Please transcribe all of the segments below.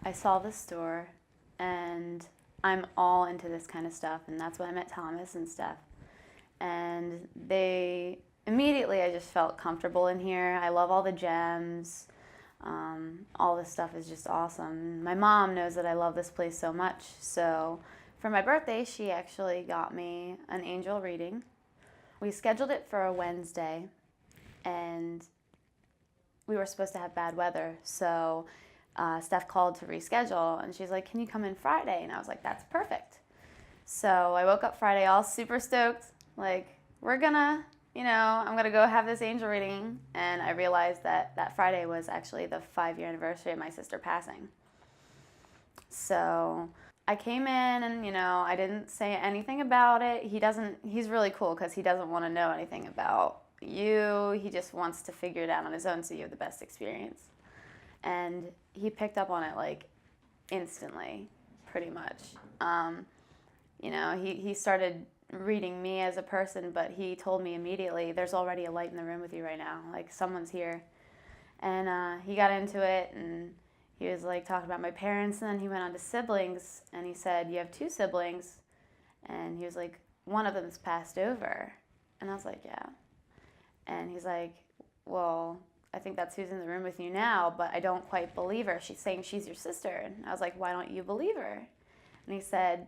I saw the store, and I'm all into this kind of stuff, and that's when I met Thomas and stuff. And immediately I just felt comfortable in here. I love all the gems. All this stuff is just awesome. My mom knows that I love this place so much, so for my birthday, she actually got me an angel reading. We scheduled it for a Wednesday, and we were supposed to have bad weather, so Steph called to reschedule, and she's like, can you come in Friday? And I was like, that's perfect. So I woke up Friday all super stoked, like, I'm gonna go have this angel reading, and I realized that Friday was actually the 5-year anniversary of my sister passing. So I came in and, I didn't say anything about it. He's really cool because he doesn't want to know anything about you. He just wants to figure it out on his own so you have the best experience. And he picked up on it like instantly, pretty much. He started reading me as a person, but he told me immediately, there's already a light in the room with you right now. Like, someone's here. And he got into it, and he was like talking about my parents, and then he went on to siblings, and he said, you have 2 siblings, and he was like, one of them's passed over. And I was like, yeah. And he's like, well, I think that's who's in the room with you now, but I don't quite believe her. She's saying she's your sister. And I was like, why don't you believe her? And he said,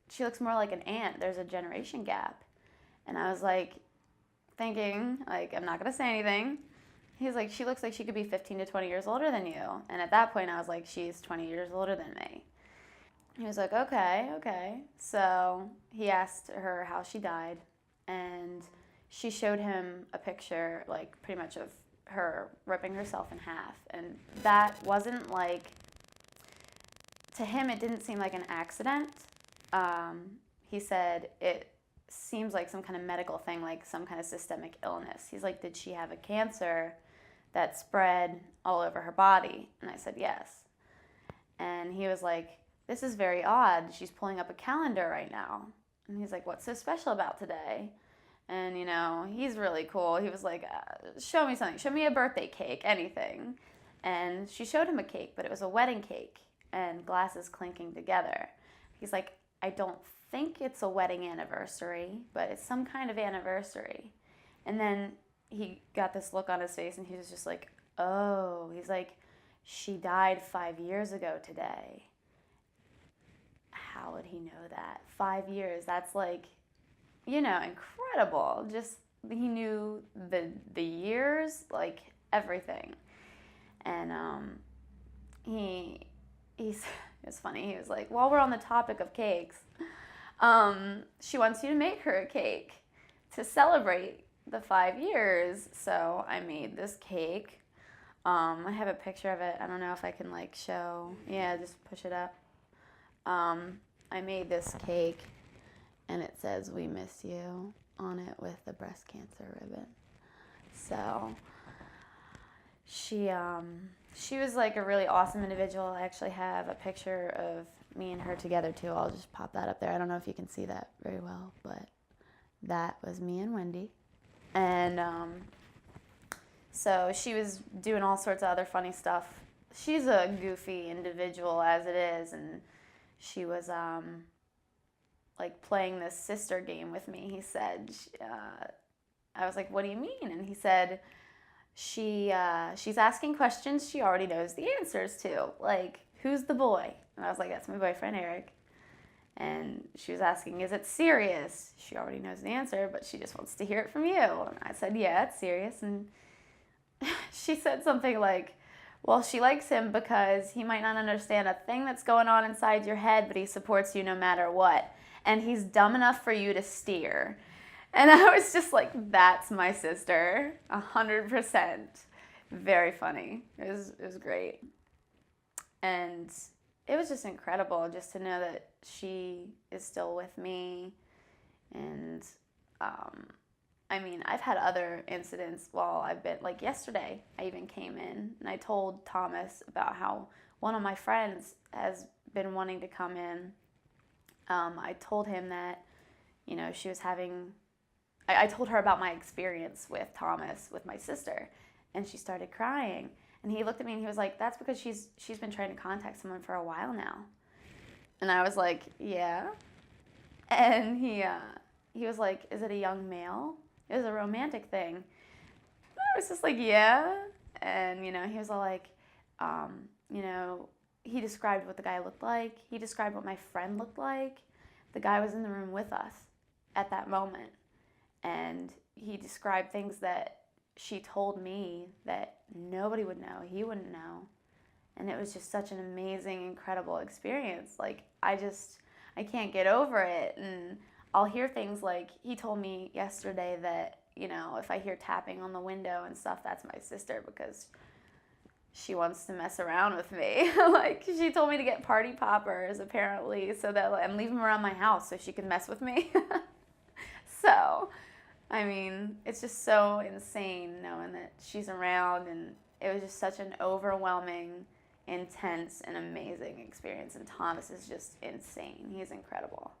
she looks more like an aunt. There's a generation gap. And I was like, thinking, like, I'm not going to say anything. He's like, she looks like she could be 15 to 20 years older than you. And at that point, I was like, she's 20 years older than me. He was like, okay. So he asked her how she died, and she showed him a picture, like, pretty much of her ripping herself in half. And that wasn't like, to him, it didn't seem like an accident. He said it seems like some kind of medical thing, like some kind of systemic illness. He's like, did she have a cancer that spread all over her body? And I said, yes. And he was like, this is very odd. She's pulling up a calendar right now. And he's like, what's so special about today? And, he's really cool. He was like, show me something. Show me a birthday cake, anything. And she showed him a cake, but it was a wedding cake and glasses clinking together. He's like, I don't think it's a wedding anniversary, but it's some kind of anniversary. And then he got this look on his face, and he was just like, oh. He's like, she died 5 years ago today. How would he know that? 5 years, that's like, incredible. Just, he knew the years, like everything. And it's funny, he was like, while we're on the topic of cakes, she wants you to make her a cake to celebrate the 5 years. So I made this cake. I have a picture of it. I don't know if I can show. Yeah, just push it up. I made this cake, and it says, we miss you on it with the breast cancer ribbon. So she was a really awesome individual. I actually have a picture of me and her together too. I'll just pop that up there. I don't know if you can see that very well, but that was me and Wendy. And so she was doing all sorts of other funny stuff. She's a goofy individual as it is, and she was playing this sister game with me. He said, I was like, what do you mean? And he said, she's asking questions she already knows the answers to. Like, who's the boy? And I was like, that's my boyfriend, Eric. And she was asking, is it serious? She already knows the answer, but she just wants to hear it from you. And I said, yeah, it's serious. And she said something like, well, she likes him because he might not understand a thing that's going on inside your head, but he supports you no matter what. And he's dumb enough for you to steer. And I was just like, that's my sister, 100%. Very funny. It was great. And it was just incredible just to know that she is still with me. And I've had other incidents while I've been, like yesterday, I even came in and I told Thomas about how one of my friends has been wanting to come in. I told him that, she was having, I told her about my experience with Thomas, with my sister, and she started crying. And he looked at me and he was like, that's because she's been trying to contact someone for a while now. And I was like, yeah. And he was like, is it a young male? It was a romantic thing. I was just like, yeah. And, you know, he was all like, you know, he described what the guy looked like. He described what my friend looked like. The guy was in the room with us at that moment. And he described things that she told me that nobody would know. He wouldn't know. And it was just such an amazing, incredible experience. Like, I can't get over it. And I'll hear things like, he told me yesterday that, you know, if I hear tapping on the window and stuff, that's my sister because she wants to mess around with me. Like, she told me to get party poppers, apparently, so that and leave them around my house so she can mess with me. So, I mean, it's just so insane knowing that she's around, and it was just such an overwhelming, intense, and amazing experience. And Thomas is just insane. He's incredible.